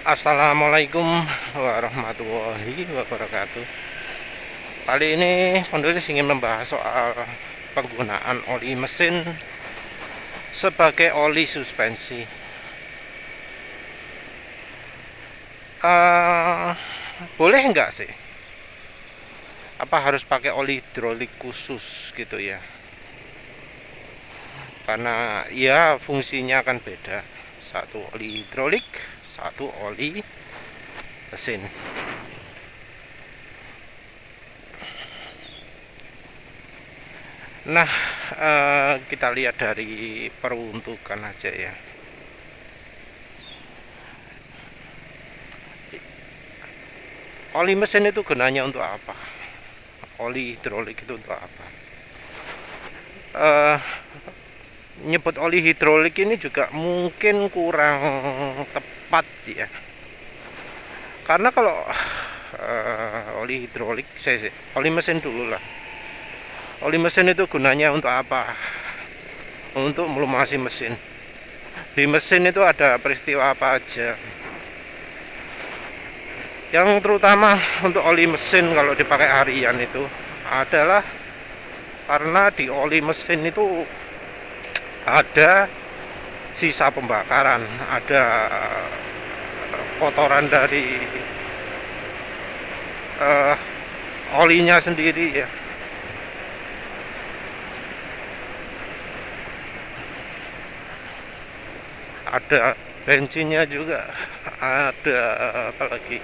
Assalamualaikum warahmatullahi wabarakatuh. Kali ini penulis ingin membahas soal penggunaan oli mesin sebagai oli suspensi. Eh, Boleh nggak sih? Apa harus pakai oli hidrolik khusus gitu ya? Karena ya fungsinya akan beda. Satu oli hidrolik, satu oli mesin. Nah, kita lihat dari peruntukan aja ya. Oli mesin itu gunanya untuk apa? Oli hidrolik itu untuk apa? Eh, Nyebut oli hidrolik ini juga mungkin kurang tepat ya. Karena kalau oli hidrolik, oli mesin dulu lah. Oli mesin itu gunanya untuk apa? Untuk melumasi mesin. Di mesin itu ada peristiwa apa aja? Yang terutama untuk oli mesin kalau dipakai harian itu adalah karena di oli mesin itu ada sisa pembakaran, ada kotoran dari olinya sendiri ya. Ada bensinnya juga, ada apa lagi,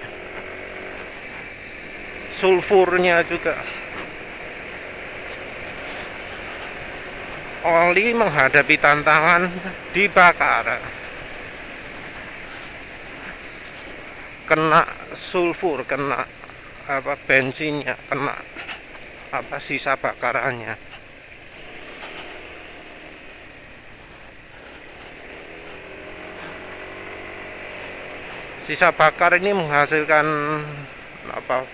sulfurnya juga. Oli menghadapi tantangan dibakar, kena sulfur, kena apa bensinnya, kena apa sisa bakarannya. Sisa bakar ini menghasilkan apa,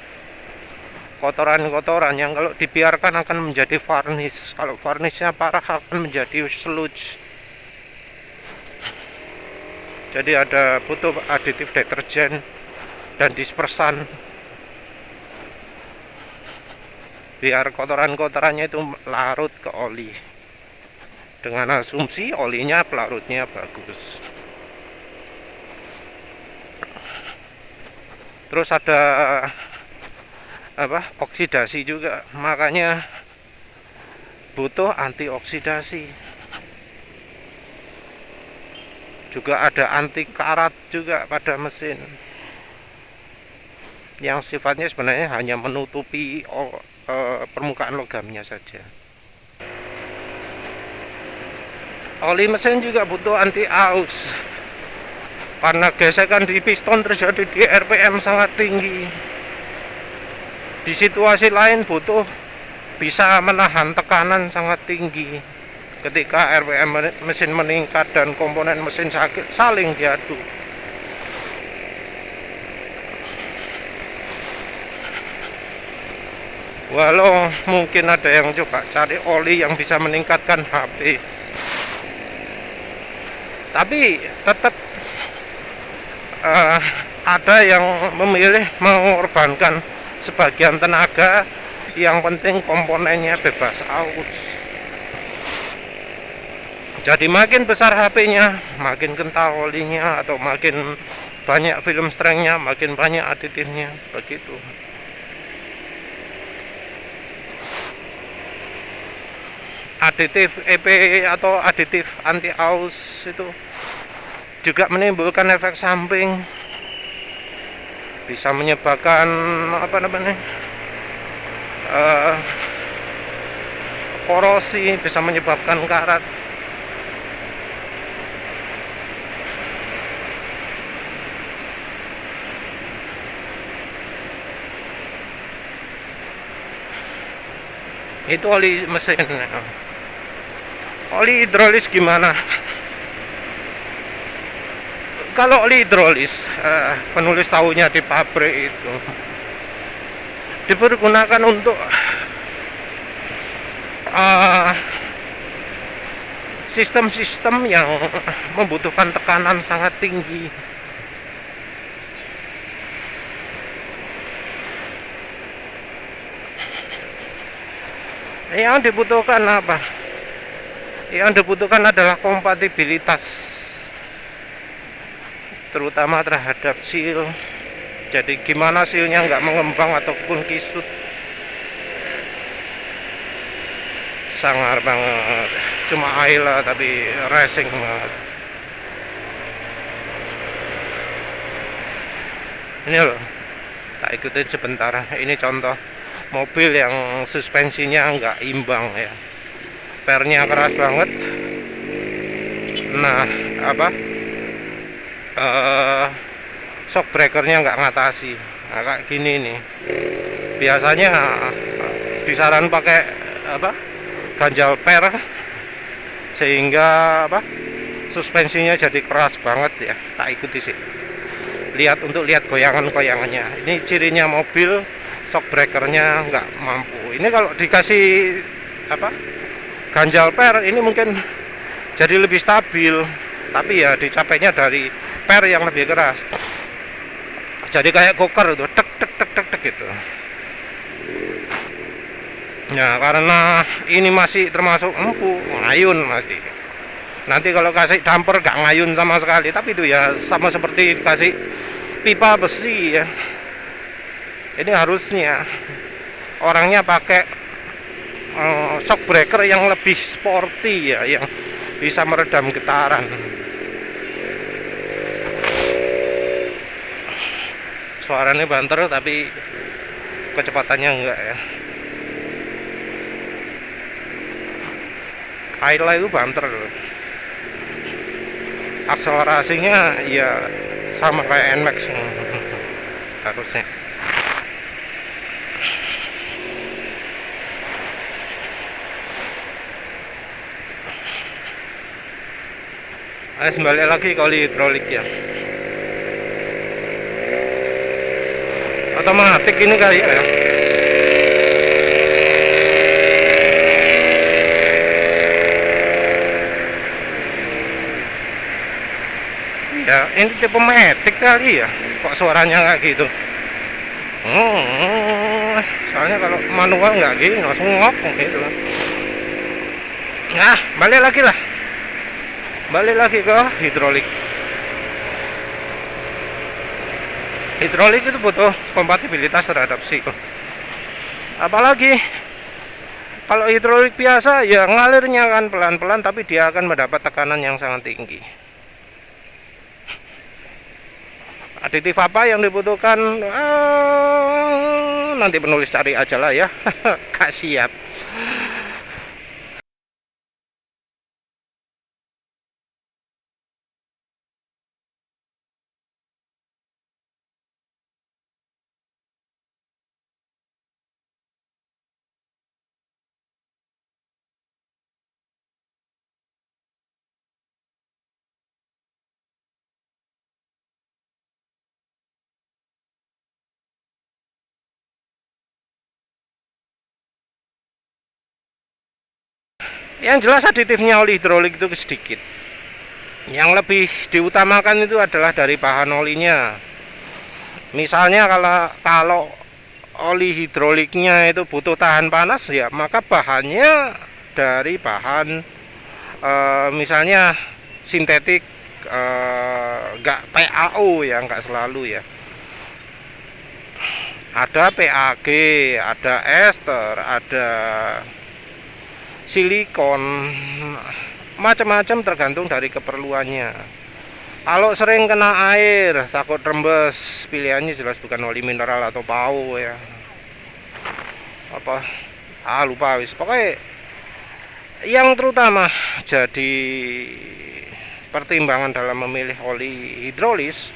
kotoran-kotoran yang kalau dibiarkan akan menjadi varnish. Kalau varnishnya parah akan menjadi sludge. Jadi ada butuh aditif deterjen dan dispersan biar kotoran-kotorannya itu larut ke oli, dengan asumsi olinya pelarutnya bagus. Terus ada apa, oksidasi juga, makanya butuh antioksidasi. Juga ada anti karat juga pada mesin, yang sifatnya sebenarnya hanya menutupi permukaan logamnya saja. Oli mesin juga butuh anti aus, karena gesekan di piston terjadi di RPM sangat tinggi. Di situasi lain butuh bisa menahan tekanan sangat tinggi. Ketika RPM mesin meningkat dan komponen mesin sakit, saling diadu. Walau mungkin ada yang coba cari oli yang bisa meningkatkan HP, tapi tetap ada yang memilih mengorbankan sebagian tenaga, yang penting komponennya bebas aus. Jadi makin besar HP-nya, makin kental olinya, atau makin banyak film strength-nya, makin banyak aditifnya, begitu. Aditif EP atau aditif anti aus itu juga menimbulkan efek samping, bisa menyebabkan apa namanya, korosi, bisa menyebabkan karat. Itu oli mesin. Oli hidrolis gimana? Kalau oli hidrolis, penulis tahunya di pabrik itu dipergunakan untuk sistem-sistem yang membutuhkan tekanan sangat tinggi. Yang dibutuhkan apa? Yang dibutuhkan adalah kompatibilitas, terutama terhadap seal. Jadi gimana sealnya nggak mengembang ataupun kisut. Sangar banget, cuma Ayla tapi racing banget. Ini loh, tak ikutin sebentar. Ini contoh mobil yang suspensinya nggak imbang ya, pernya keras banget. Nah apa, shock breakernya nggak ngatasi. Nah, kayak gini nih, biasanya disaran pakai apa, ganjal per, sehingga apa, suspensinya jadi keras banget ya. Tak ikuti sih, lihat untuk lihat goyangannya. Ini cirinya mobil shock breakernya nggak mampu. Ini kalau dikasih apa, ganjal per, ini mungkin jadi lebih stabil, tapi ya dicapainya dari per yang lebih keras. Jadi kayak koker itu, tek tek tek tek tek gitu. Nah karena ini masih termasuk empuk, ngayun masih. Nanti kalau kasih damper gak ngayun sama sekali, tapi itu ya sama seperti kasih pipa besi ya. Ini harusnya orangnya pakai shock breaker yang lebih sporty ya, yang bisa meredam getaran. Suaranya banter tapi kecepatannya enggak ya. Ayla itu banter loh. Akselerasinya ya sama kayak NMAX harusnya. Kembali lagi ke oli hidrolik ya. Otomatis ini kali ya. Ya ini tipe matic kali ya, kok suaranya kayak gitu. Soalnya kalau manual nggak gini, langsung ngok gitu. Nah balik lagi ke hidrolik. Hidrolik itu butuh kompatibilitas terhadap seal. Apalagi kalau hidrolik biasa ya ngalirnya kan pelan-pelan, tapi dia akan mendapat tekanan yang sangat tinggi. Aditif apa yang dibutuhkan? Nanti penulis cari aja lah ya. Gak siap. Yang jelas aditifnya oli hidrolik itu sedikit. Yang lebih diutamakan itu adalah dari bahan olinya. Misalnya kalau oli hidroliknya itu butuh tahan panas ya, maka bahannya dari bahan misalnya sintetik, nggak PAO ya, nggak selalu ya. Ada PAG, ada ester, ada silikon, macam-macam tergantung dari keperluannya. Kalau sering kena air takut rembes, pilihannya jelas bukan oli mineral atau PAO ya. Apa? Lupa wis. Pokoknya yang terutama jadi pertimbangan dalam memilih oli hidrolis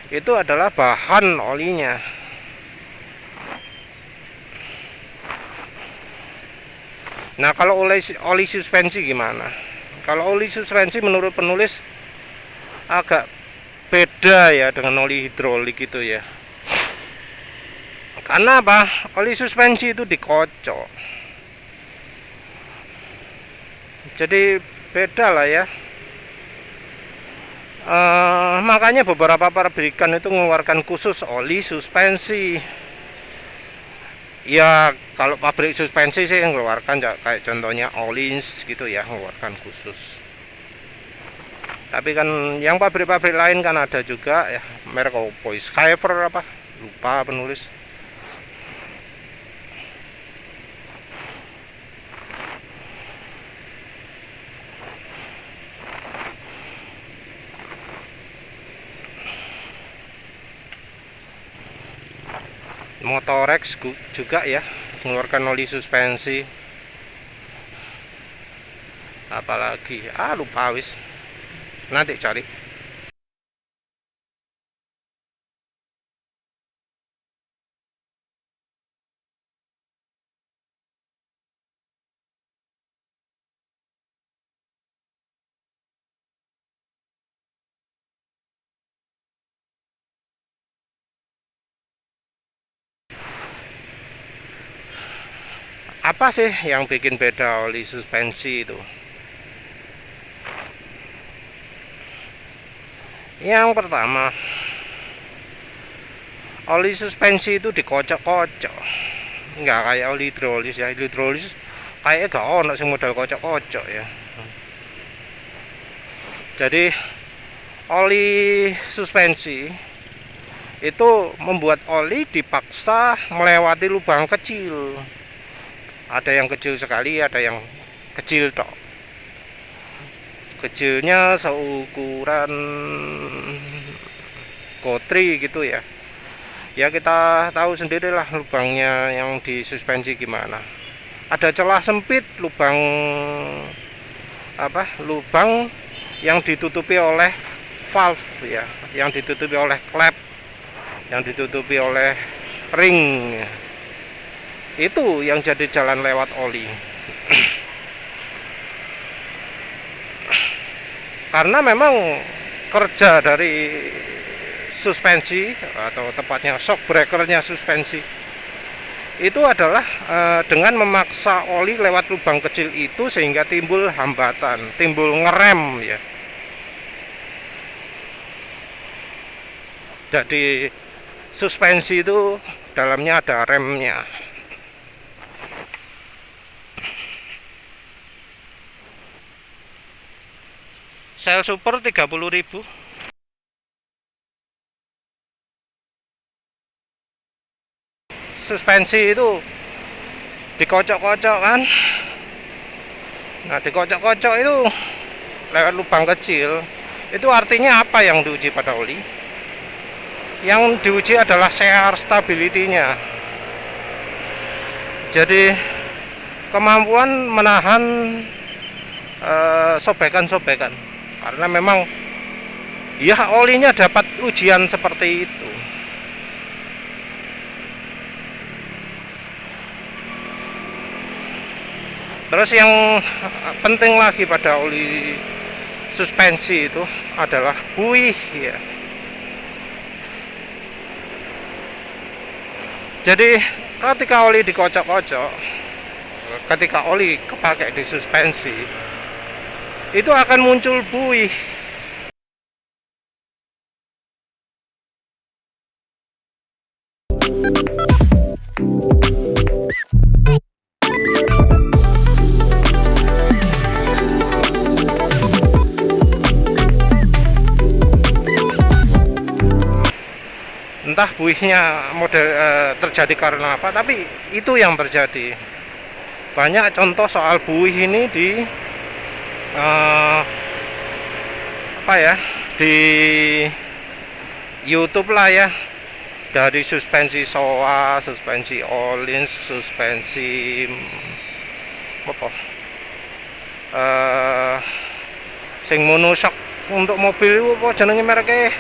itu adalah bahan olinya. Nah kalau oli suspensi gimana? Kalau oli suspensi menurut penulis agak beda ya dengan oli hidrolik itu ya. Karena apa? Oli suspensi itu dikocok, jadi beda lah ya. Makanya beberapa pabrikan itu mengeluarkan khusus oli suspensi. Ya kalau pabrik suspensi sih yang mengeluarkan kayak contohnya Ohlins gitu ya, mengeluarkan khusus. Tapi kan yang pabrik-pabrik lain kan ada juga ya, merek Oppo, Skyver apa? Lupa penulis. Motorex juga ya, mengeluarkan oli suspensi. Apalagi lupa wis. Nanti cari. Apa sih yang bikin beda oli suspensi itu? Yang pertama, oli suspensi itu dikocok-kocok. Nggak kayak oli hidrolis ya. Hidrolis kayaknya gak ono sing modal kocok-kocok ya. Jadi oli suspensi itu membuat oli dipaksa melewati lubang kecil. Ada yang kecil sekali, ada yang kecil tok. Kecilnya seukuran gotri gitu ya. Ya kita tahu sendirilah lubangnya yang di suspensi gimana. Ada celah sempit, lubang lubang yang ditutupi oleh valve ya, yang ditutupi oleh klep, yang ditutupi oleh ring. Itu yang jadi jalan lewat oli. Karena memang kerja dari suspensi atau tepatnya shock breakernya suspensi itu adalah dengan memaksa oli lewat lubang kecil itu sehingga timbul hambatan, timbul ngerem ya. Jadi suspensi itu dalamnya ada remnya. Sel super 30.000. Suspensi itu dikocok-kocok kan. Nah, dikocok-kocok itu lewat lubang kecil. Itu artinya apa yang diuji pada oli? Yang diuji adalah shear stability-nya. Jadi kemampuan menahan sobekan-sobekan. Karena memang ya olinya dapat ujian seperti itu. Terus yang penting lagi pada oli suspensi itu adalah buih ya. Jadi ketika oli dikocok-kocok, ketika oli kepakai di suspensi, itu akan muncul buih. Entah buihnya model terjadi karena apa, tapi itu yang terjadi. Banyak contoh soal buih ini di di YouTube lah ya, dari suspensi SOA, suspensi Ohlins, suspensi sing monoshock untuk mobil itu apa jenenge mereknya?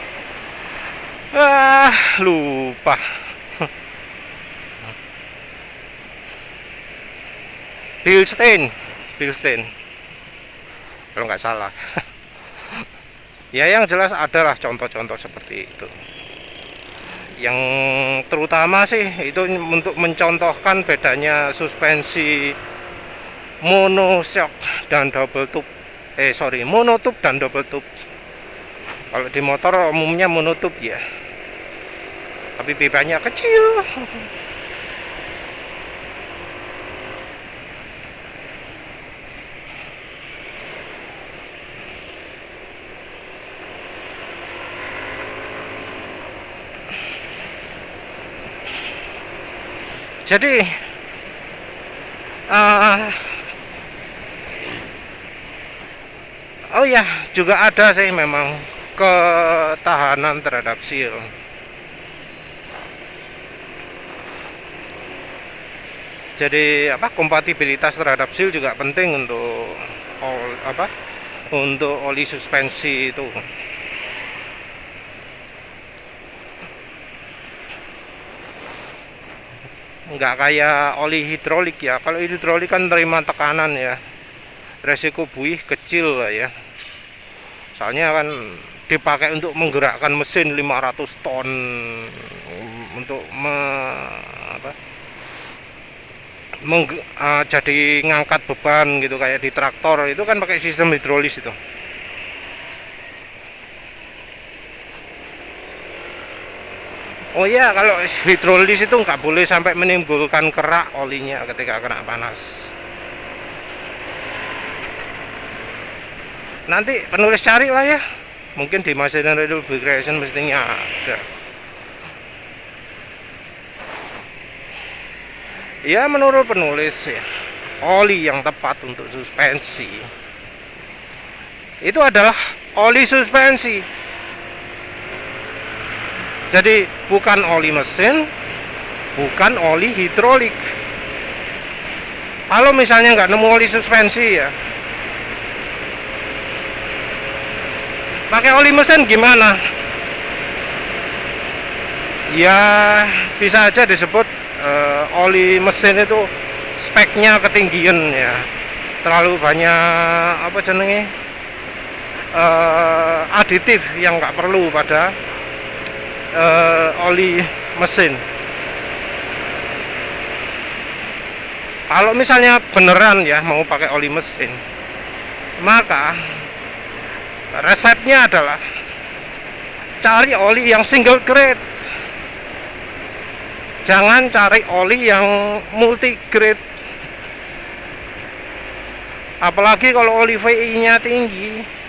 Lupa. Bilstein kalau nggak salah. Ya yang jelas adalah contoh-contoh seperti itu. Yang terutama sih itu untuk mencontohkan bedanya suspensi monoshock dan double tube. Monotube dan double tube. Kalau di motor umumnya monotube ya. Tapi pipanya kecil. Jadi uh, oh ya, juga ada sih memang ketahanan terhadap seal. Jadi kompatibilitas terhadap seal juga penting untuk untuk oli suspensi itu. Nggak kayak oli hidrolik ya. Kalau hidrolik kan terima tekanan ya, resiko buih kecil lah ya. Soalnya kan dipakai untuk menggerakkan mesin 500 ton untuk jadi ngangkat beban gitu kayak di traktor itu kan pakai sistem hidrolis itu. Oh iya, kalau hidrolis itu nggak boleh sampai menimbulkan kerak olinya ketika kena panas. Nanti penulis cari lah ya, mungkin di Machinery Lubrication mestinya ada. Ya menurut penulis ya, oli yang tepat untuk suspensi itu adalah oli suspensi. Jadi bukan oli mesin, bukan oli hidrolik. Kalau misalnya nggak nemu oli suspensi ya, pakai oli mesin gimana? Ya bisa aja disebut oli mesin itu speknya ketinggian ya, terlalu banyak aditif yang nggak perlu pada oli mesin. Kalau misalnya beneran ya mau pakai oli mesin, maka resepnya adalah cari oli yang single grade, jangan cari oli yang multi grade. Apalagi kalau oli VI nya tinggi.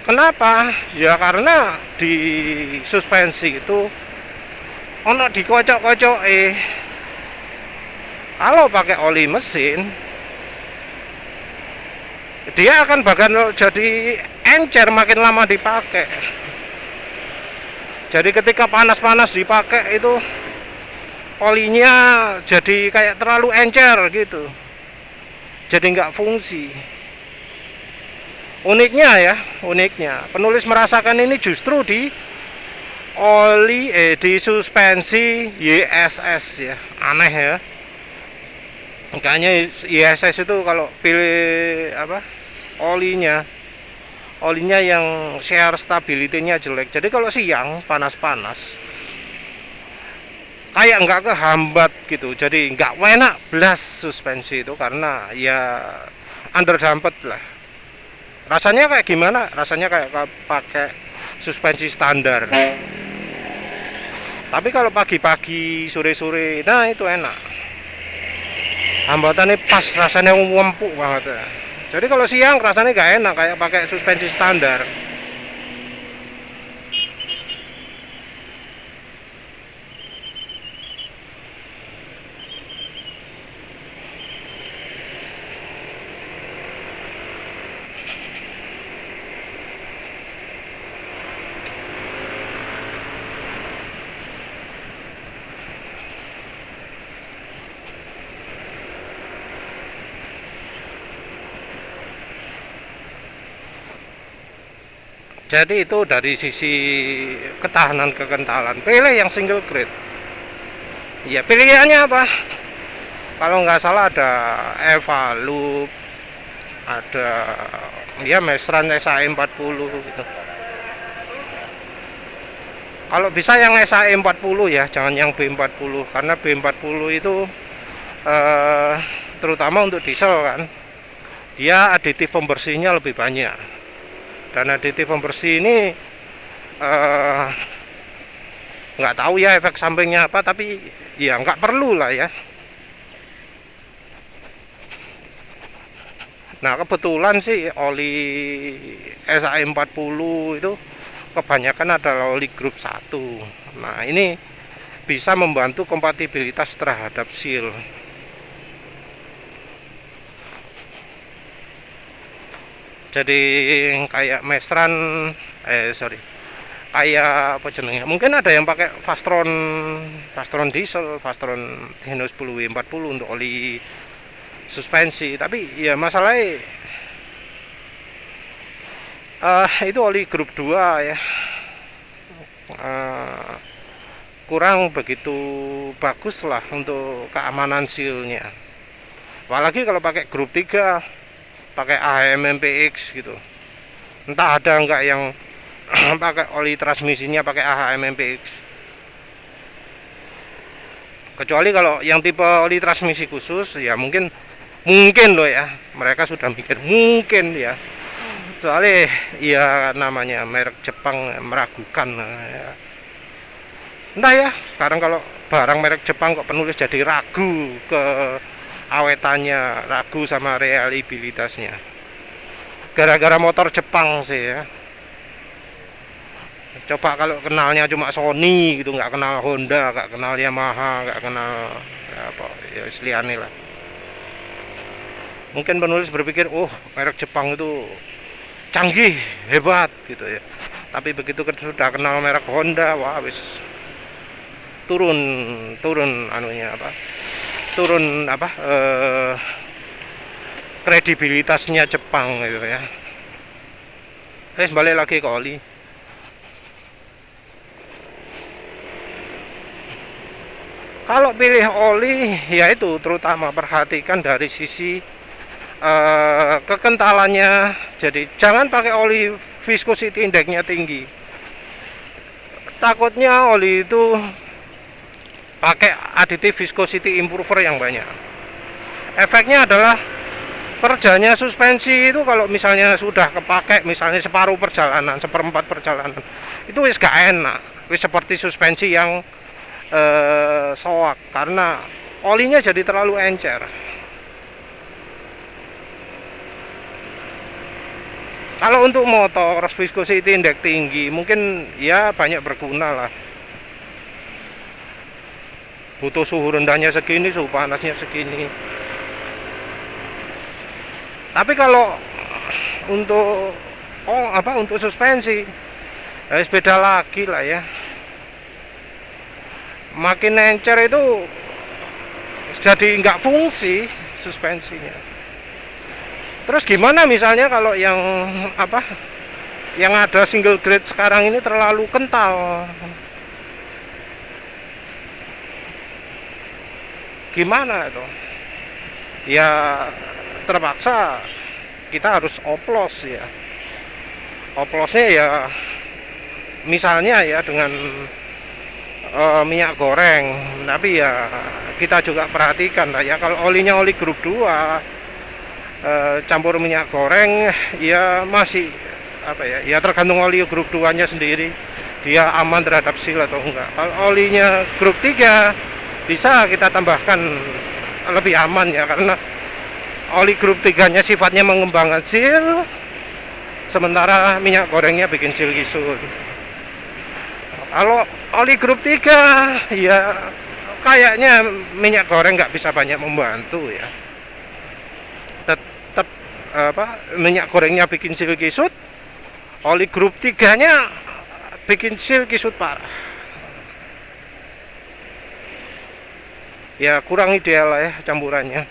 Kenapa? Ya karena di suspensi itu ono dikocok-kocok kalau pakai oli mesin dia akan bakal jadi encer makin lama dipakai. Jadi ketika panas-panas dipakai itu olinya jadi kayak terlalu encer gitu, jadi nggak fungsi. Uniknya penulis merasakan ini justru di oli di suspensi YSS ya. Aneh ya, makanya YSS itu kalau pilih olinya yang share stability-nya jelek. Jadi kalau siang panas-panas kayak nggak kehambat gitu, jadi nggak enak belas suspensi itu karena ya underdamped lah. Rasanya kayak gimana? Rasanya kayak pakai suspensi standar. Tapi kalau pagi-pagi, sore-sore, nah itu enak. Hambatannya pas, rasanya empuk banget. Jadi kalau siang rasanya gak enak kayak pakai suspensi standar. Jadi itu dari sisi ketahanan kekentalan. Pilih yang single grade. Ya pilihannya apa? Kalau nggak salah ada Evalup, ada ya Mesran SAE 40 gitu. Kalau bisa yang SAE 40 ya, jangan yang B40 karena B40 itu terutama untuk diesel kan, dia aditif pembersihnya lebih banyak. Dan aditif pembersih ini nggak tahu ya efek sampingnya apa, tapi ya nggak perlu lah ya. Nah kebetulan sih oli SAE 40 itu kebanyakan adalah oli grup 1. Nah ini bisa membantu kompatibilitas terhadap seal. Jadi kayak Mestran kayak apa jenengnya, mungkin ada yang pakai Fastron diesel, Fastron Hino 10W40 untuk oli suspensi, tapi ya masalahnya itu oli grup 2 ya, kurang begitu bagus lah untuk keamanan sealnya, apalagi kalau pakai grup 3 pakai AHM-MPX gitu. Entah ada enggak yang pakai oli transmisinya pakai AHM-MPX, kecuali kalau yang tipe oli transmisi khusus ya mungkin loh ya, mereka sudah mikir mungkin ya, soalnya ya namanya merek Jepang meragukan ya. Entah ya, sekarang kalau barang merek Jepang kok penulis jadi ragu ke awetannya, ragu sama reliabilitasnya, gara-gara motor Jepang sih ya. Coba kalau kenalnya cuma Sony gitu, nggak kenal Honda, nggak kenal Yamaha, nggak kenal ya apa ya isliane lah, mungkin penulis berpikir oh merek Jepang itu canggih, hebat gitu ya. Tapi begitu sudah kenal merek Honda, wah wis turun anunya apa, turun apa kredibilitasnya Jepang gitu ya. Balik lagi ke oli. Kalau pilih oli ya itu terutama perhatikan dari sisi kekentalannya. Jadi jangan pakai oli viscosity indexnya tinggi, takutnya oli itu pakai aditif viscosity improver yang banyak. Efeknya adalah kerjanya suspensi itu kalau misalnya sudah kepake, misalnya separuh perjalanan, seperempat perjalanan, itu wis gak enak, wis seperti suspensi yang soak, karena olinya jadi terlalu encer. Kalau untuk motor viscosity index tinggi mungkin ya banyak berguna lah, butuh suhu rendahnya segini, suhu panasnya segini. Tapi kalau untuk untuk suspensi beda lagi lah ya, makin encer itu jadi nggak fungsi suspensinya. Terus gimana misalnya kalau yang ada single grade sekarang ini terlalu kental, gimana itu ya, terpaksa kita harus oplos ya. Oplosnya ya misalnya ya dengan minyak goreng, tapi ya kita juga perhatikan lah ya, kalau olinya oli grup 2 campur minyak goreng ya masih ya tergantung oli grup 2 nya sendiri, dia aman terhadap seal atau enggak. Kalau olinya grup 3 bisa kita tambahkan lebih aman ya, karena oli grup 3 nya sifatnya mengembangkan seal, sementara minyak gorengnya bikin seal kisut. Kalau oli grup 3 ya kayaknya minyak goreng nggak bisa banyak membantu ya, tetap minyak gorengnya bikin seal kisut, oli grup 3 nya bikin seal kisut parah. Ya kurang ideal lah ya campurannya.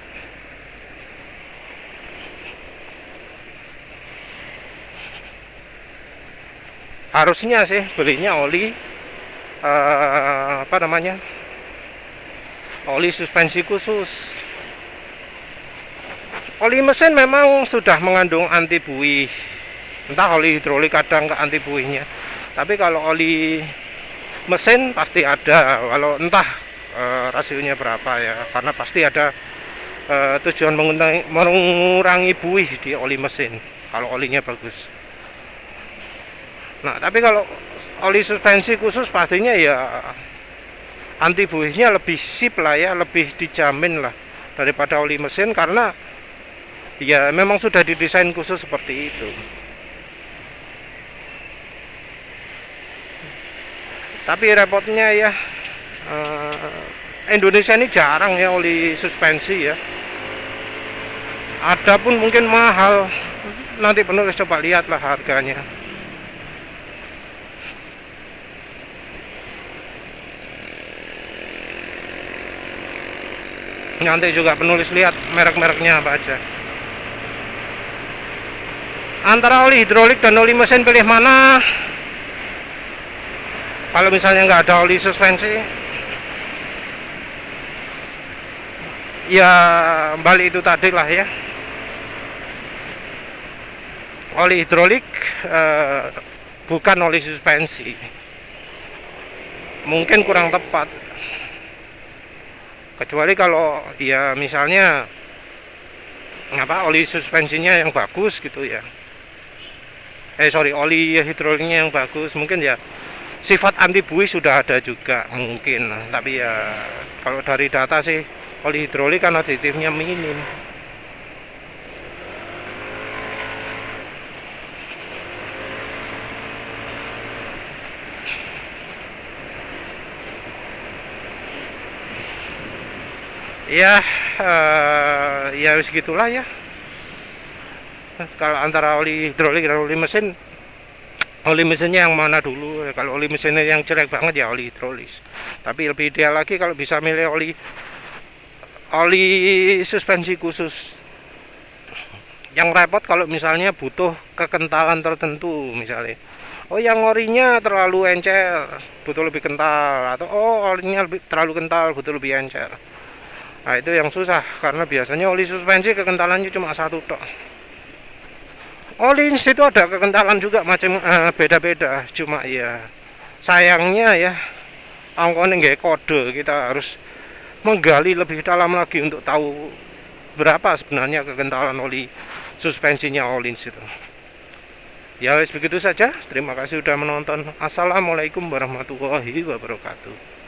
Harusnya sih belinya oli oli suspensi khusus. Oli mesin memang sudah mengandung anti buih, entah oli hidrolik ada nggak anti buihnya, tapi kalau oli mesin pasti ada, walau entah rasionya berapa ya, karena pasti ada tujuan mengurangi buih di oli mesin kalau olinya bagus. Nah tapi kalau oli suspensi khusus pastinya ya anti buihnya lebih sip lah ya, lebih dijamin lah daripada oli mesin, karena ya memang sudah didesain khusus seperti itu. Tapi repotnya ya Indonesia ini jarang ya oli suspensi ya. Ada pun mungkin mahal. Nanti penulis coba lihatlah harganya. Nanti juga penulis lihat merek-mereknya apa aja. Antara oli hidrolik dan oli mesin pilih mana? Kalau misalnya nggak ada oli suspensi, ya balik itu tadi lah ya. Oli hidrolik bukan oli suspensi. Mungkin kurang tepat. Kecuali kalau ya misalnya oli suspensinya yang bagus gitu ya. Oli hidroliknya yang bagus, mungkin ya sifat anti buih sudah ada juga mungkin. Tapi ya kalau dari data sih oli hidrolik kan aditifnya minim. Ya ya segitulah ya. Kalau antara oli hidrolik dan oli mesinnya yang mana dulu? Kalau oli mesinnya yang jelek banget ya oli hidrolis. Tapi lebih ideal lagi kalau bisa milih oli suspensi khusus. Yang repot kalau misalnya butuh kekentalan tertentu misalnya. Oh, yang orinya terlalu encer, butuh lebih kental, atau orinya terlalu kental, butuh lebih encer. Nah, itu yang susah karena biasanya oli suspensi kekentalannya cuma satu tok. Oli itu ada kekentalan juga macam beda-beda, cuma ya sayangnya ya angkone nggak kode, kita harus menggali lebih dalam lagi untuk tahu berapa sebenarnya kekentalan oli suspensinya Ohlins itu. Ya, begitu saja. Terima kasih sudah menonton. Assalamualaikum warahmatullahi wabarakatuh.